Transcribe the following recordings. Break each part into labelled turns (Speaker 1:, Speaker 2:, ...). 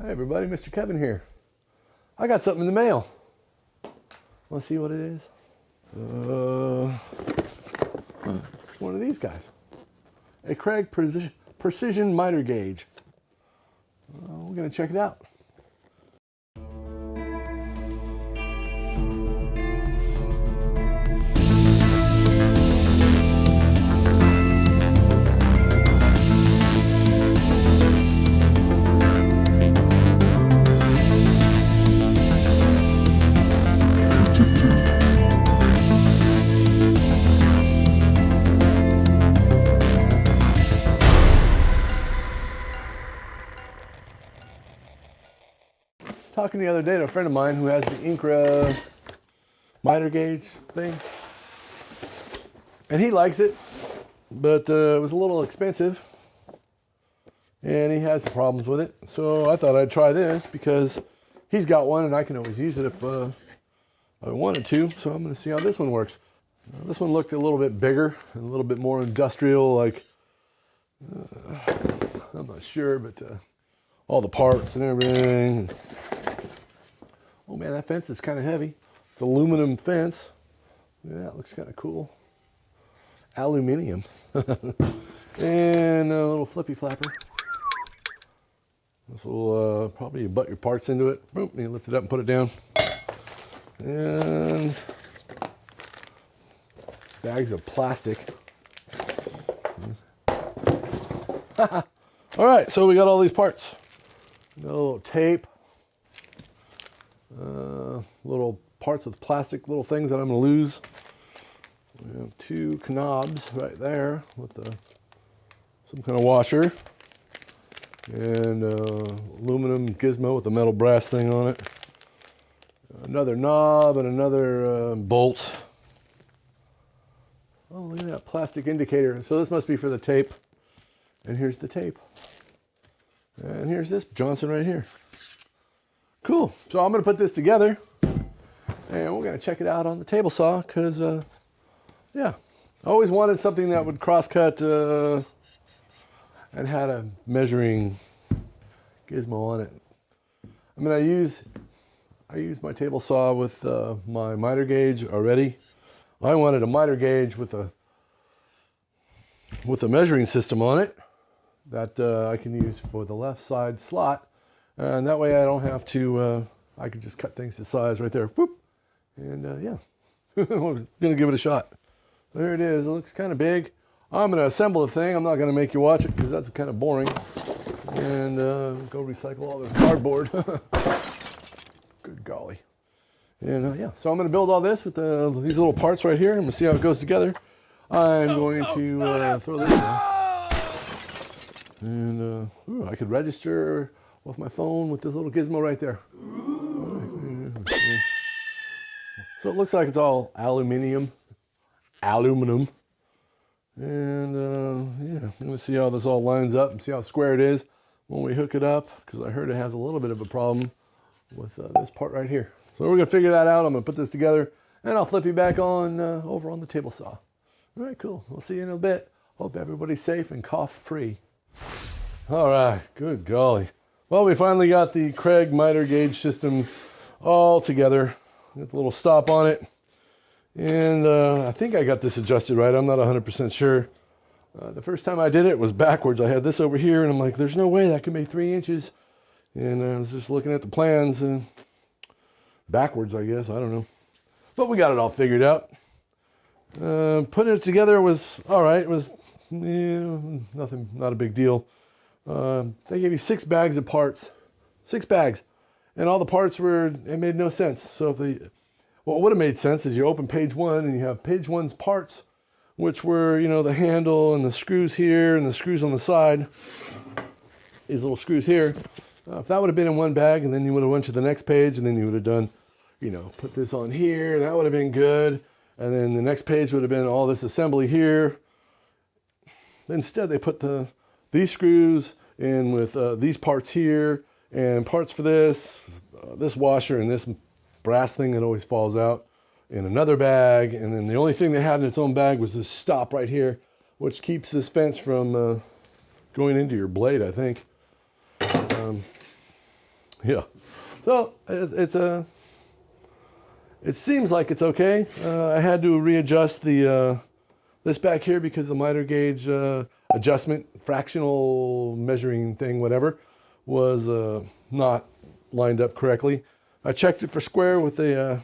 Speaker 1: Hi everybody, Mr. Kevin here. I got something in the mail. Want to see what it is? It's one of these guys. A Kreg precision miter gauge. We're going to check it out. Talking the other day to a friend of mine who has the Incra miter gauge thing, and he likes it, but it was a little expensive, and he has some problems with it. So I thought I'd try this because he's got one, and I can always use it if I wanted to. So I'm going to see how this one works. This one looked a little bit bigger and a little bit more industrial, like I'm not sure, but all the parts and everything. Oh man, that fence is kind of heavy. It's aluminum fence. Yeah, it looks kind of cool. Aluminium. And a little flippy flapper. This will probably butt your parts into it. Boom, you lift it up and put it down. And bags of plastic. All right, so we got all these parts. Got a little tape. Little parts with plastic, little things that I'm going to lose. We have two knobs right there with some kind of washer. And aluminum gizmo with a metal brass thing on it. Another knob and another bolt. Oh, look at that plastic indicator. So this must be for the tape. And here's the tape. And here's this Johnson right here. Cool. So I'm going to put this together, and we're going to check it out on the table saw because, yeah, I always wanted something that would cross-cut and had a measuring gizmo on it. I mean, I use my table saw with my miter gauge already. I wanted a miter gauge with a measuring system on it that I can use for the left side slot. And that way I don't have to, I can just cut things to size right there. Whoop. And yeah, we're going to give it a shot. There it is. It looks kind of big. I'm going to assemble the thing. I'm not going to make you watch it because that's kind of boring. And go recycle all this cardboard. Good golly. And yeah, so I'm going to build all this with these little parts right here. I'm going to see how it goes together. I'm going to throw this in. And ooh, I could register with my phone with this little gizmo right there. So it looks like it's all aluminum. And yeah, I'm gonna see how this all lines up and see how square it is when we hook it up, because I heard it has a little bit of a problem with this part right here. So we're gonna figure that out. I'm gonna put this together and I'll flip you back on over on the table saw. All right, cool. We'll see you in a bit. Hope everybody's safe and cough free. All right, good golly. Well, we finally got the Kreg miter gauge system all together. Got the little stop on it. And I think I got this adjusted right. I'm not 100% sure. The first time I did it was backwards. I had this over here, and I'm like, there's no way that can be 3 inches. And I was just looking at the plans, and backwards, I guess. I don't know. But we got it all figured out. Putting it together was all right. It was nothing, not a big deal. They gave you 6 bags of parts, 6 bags, and all the parts it made no sense. So what would have made sense is you open page 1 and you have page 1's parts, which were, the handle and the screws here and the screws on the side, these little screws here. If that would have been in one bag, and then you would have went to the next page, and then you would have done, put this on here, that would have been good. And then the next page would have been all this assembly here. Instead, they put these screws in with these parts here, and parts for this washer and this brass thing that always falls out in another bag. And then the only thing they had in its own bag was this stop right here, which keeps this fence from going into your blade, I think. Yeah. So it seems like it's okay. I had to readjust the this back here because the miter gauge adjustment, fractional measuring thing, whatever, was not lined up correctly. I checked it for square with a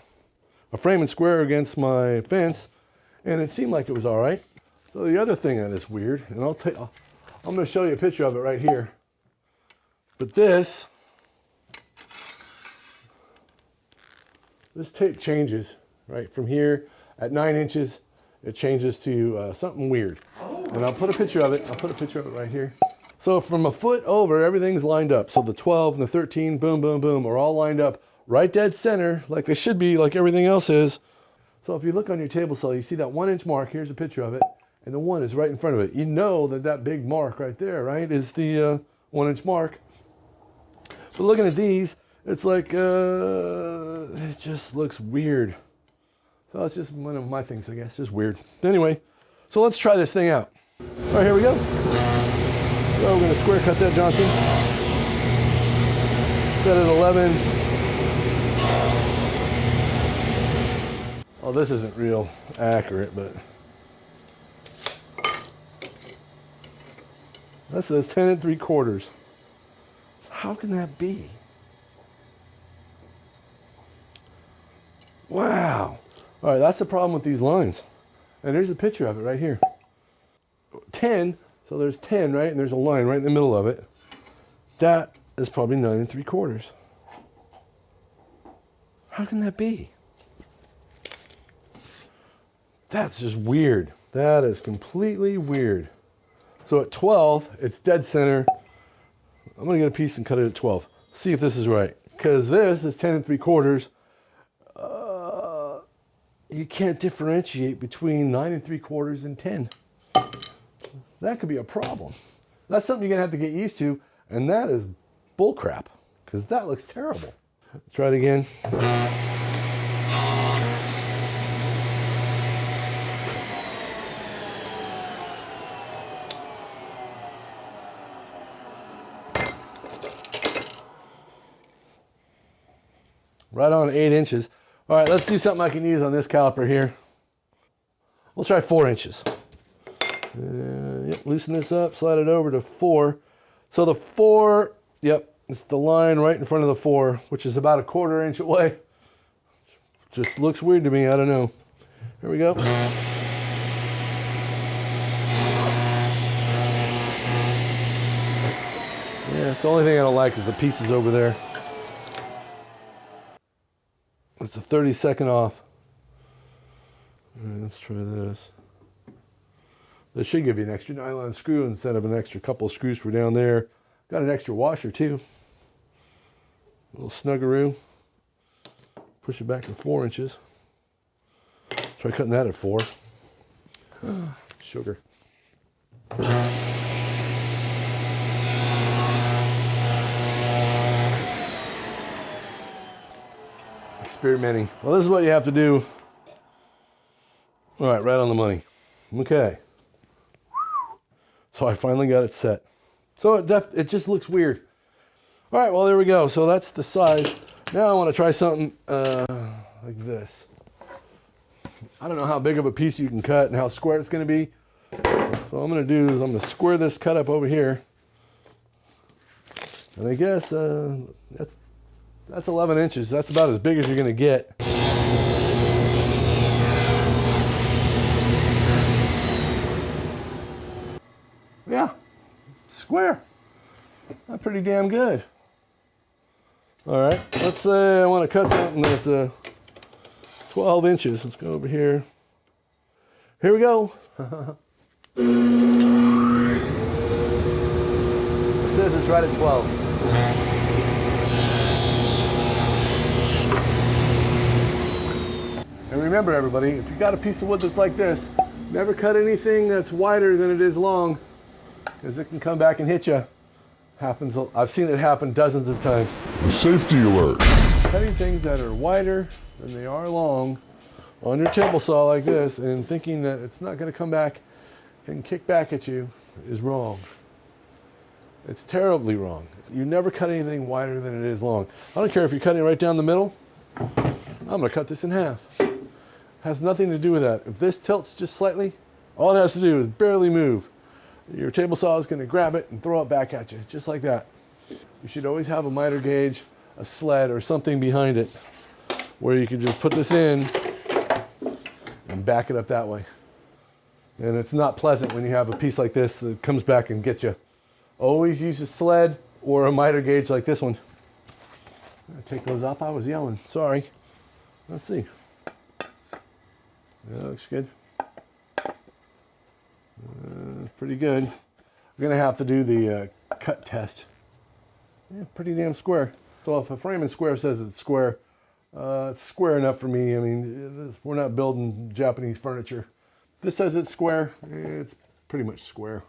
Speaker 1: frame and square against my fence, and it seemed like it was all right. So the other thing that is weird, and I'm going to show you a picture of it right here. But this tape changes right from here at 9 inches. It changes to something weird, and I'll put a picture of it. I'll put a picture of it right here. So from a foot over, everything's lined up. So the 12 and the 13, boom, boom, boom, are all lined up right dead center, like they should be, like everything else is. So if you look on your table saw, you see that 1 inch mark. Here's a picture of it, and the 1 is right in front of it. You know that big mark right there, right, is the 1 inch mark. But looking at these, it's like it just looks weird. So it's just one of my things, I guess, just weird. Anyway, so let's try this thing out. All right, here we go. So we're going to square cut that Johnson. Set at 11. Oh, this isn't real accurate, but that says 10 3/4. So how can that be? Wow. All right, that's the problem with these lines. And there's a picture of it right here. 10, so there's 10, right? And there's a line right in the middle of it. That is probably 9 3/4. How can that be? That's just weird. That is completely weird. So at 12, it's dead center. I'm gonna get a piece and cut it at 12. See if this is right. Because this is 10 3/4. You can't differentiate between 9 3/4 and 10. That could be a problem. That's something you're gonna have to get used to, and that is bull crap, because that looks terrible. Try it again. Right on 8 inches. All right, let's do something I can use on this caliper here. We'll try 4 inches. Yep, loosen this up, slide it over to 4. So the 4, yep, it's the line right in front of the 4, which is about a 1/4 inch away. Just looks weird to me, I don't know. Here we go. Yeah, it's the only thing I don't like is the pieces over there. It's a 30-second off. All right, let's try this. They should give you an extra nylon screw instead of an extra couple of screws for down there. Got an extra washer too. A little snuggeroo. Push it back to 4 inches. Try cutting that at 4. Sugar. Experimenting. Well, this is what you have to do. All right, right on the money. Okay. So I finally got it set. So it just looks weird. All right, well, there we go. So that's the size. Now I want to try something like this. I don't know how big of a piece you can cut and how square it's going to be. So what I'm going to do is I'm going to square this cut up over here. And I guess that's 11 inches. That's about as big as you're going to get. Yeah, square. That's pretty damn good. All right, let's say I want to cut something that's 12 inches. Let's go over here. Here we go. It says it's right at 12. And remember, everybody, if you got a piece of wood that's like this, never cut anything that's wider than it is long, because it can come back and hit you. Happens. I've seen it happen dozens of times.
Speaker 2: A safety alert.
Speaker 1: Cutting things that are wider than they are long on your table saw like this and thinking that it's not going to come back and kick back at you is wrong. It's terribly wrong. You never cut anything wider than it is long. I don't care if you're cutting it right down the middle. I'm gonna cut this in half. Has nothing to do with that. If this tilts just slightly, all it has to do is barely move. Your table saw is gonna grab it and throw it back at you, just like that. You should always have a miter gauge, a sled, or something behind it where you can just put this in and back it up that way. And it's not pleasant when you have a piece like this that comes back and gets you. Always use a sled or a miter gauge like this one. Take those off. I was yelling. Sorry. Let's see. That looks good. Pretty good. We're going to have to do the cut test. Yeah, pretty damn square. So if a framing square says it's square enough for me. I mean, we're not building Japanese furniture. If this says it's square, it's pretty much square.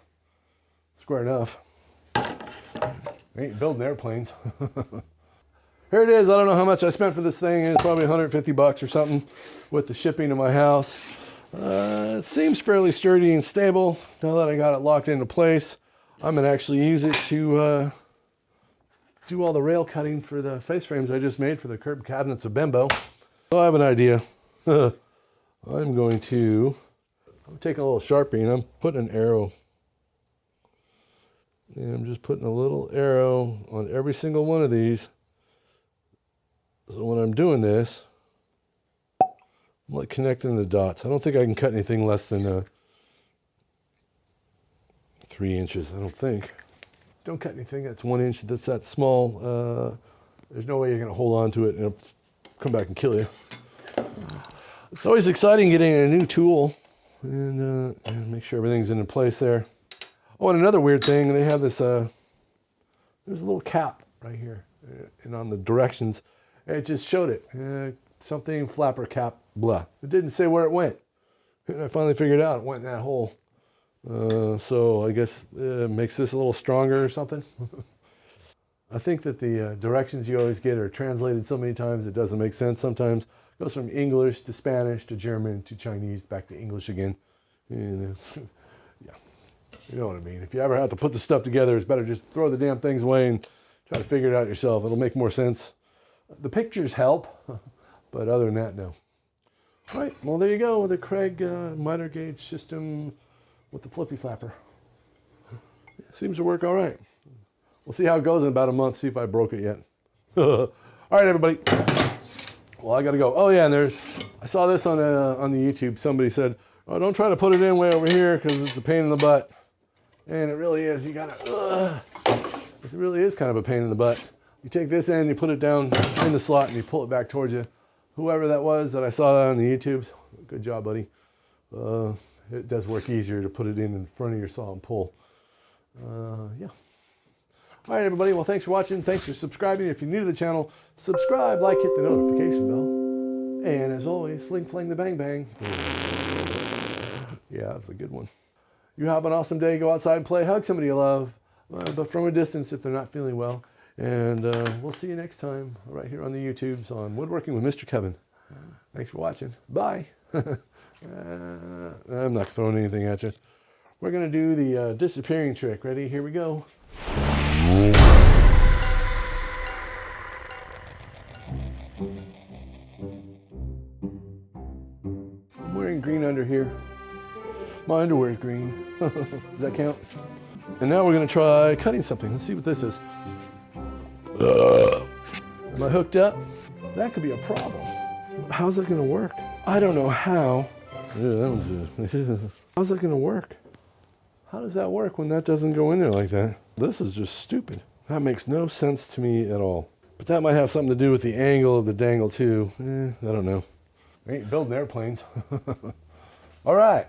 Speaker 1: Square enough. I ain't building airplanes. Here it is. I don't know how much I spent for this thing. It's probably 150 bucks or something with the shipping to my house. It seems fairly sturdy and stable. Now that I got it locked into place, I'm going to actually use it to do all the rail cutting for the face frames I just made for the curb cabinets of Bimbo. So I have an idea. I'm going to take a little Sharpie and I'm putting an arrow. And I'm just putting a little arrow on every single one of these. So when I'm doing this, I'm like connecting the dots. I don't think I can cut anything less than 3 inches, I don't think. Don't cut anything that's 1 inch, that's that small. There's no way you're gonna hold on to it and it'll come back and kill you. It's always exciting getting a new tool and make sure everything's in place there. Oh, and another weird thing, they have this, there's a little cap right here and on the directions. It just showed it. Something flapper cap, blah. It didn't say where it went. And I finally figured out it went in that hole. So I guess it makes this a little stronger or something. I think that the directions you always get are translated so many times it doesn't make sense. Sometimes it goes from English to Spanish to German to Chinese back to English again. And, yeah, you know what I mean. If you ever have to put the stuff together, it's better just throw the damn things away and try to figure it out yourself. It'll make more sense. The pictures help, but other than that, no. All right, well, there you go with the Kreg miter gauge system with the flippy flapper. Seems to work all right. We'll see how it goes in about a month, see if I broke it yet. All right, everybody. Well, I got to go. Oh, yeah, and I saw this on the YouTube. Somebody said, oh, don't try to put it in way over here because it's a pain in the butt. And it really is. You got to, it really is kind of a pain in the butt. You take this end, you put it down in the slot, and you pull it back towards you. Whoever that was that I saw that on the YouTubes, good job, buddy. It does work easier to put it in front of your saw and pull. Yeah. All right, everybody. Well, thanks for watching. Thanks for subscribing. If you're new to the channel, subscribe, like, hit the notification bell. And as always, fling, fling, the bang, bang. Yeah, that's a good one. You have an awesome day. Go outside and play. Hug somebody you love, but from a distance if they're not feeling well. And we'll see you next time right here on the YouTubes on Woodworking with Mr. Kevin. Thanks for watching. Bye. I'm not throwing anything at you. We're going to do the disappearing trick. Ready? Here we go. I'm wearing green under here. My underwear is green. Does that count? And now we're going to try cutting something. Let's see what this is. Am I hooked up? That could be a problem. How's it going to work? I don't know how. Yeah, that was good. How's it going to work? How does that work when that doesn't go in there like that? This is just stupid. That makes no sense to me at all. But that might have something to do with the angle of the dangle too. I don't know. I ain't building airplanes. All right.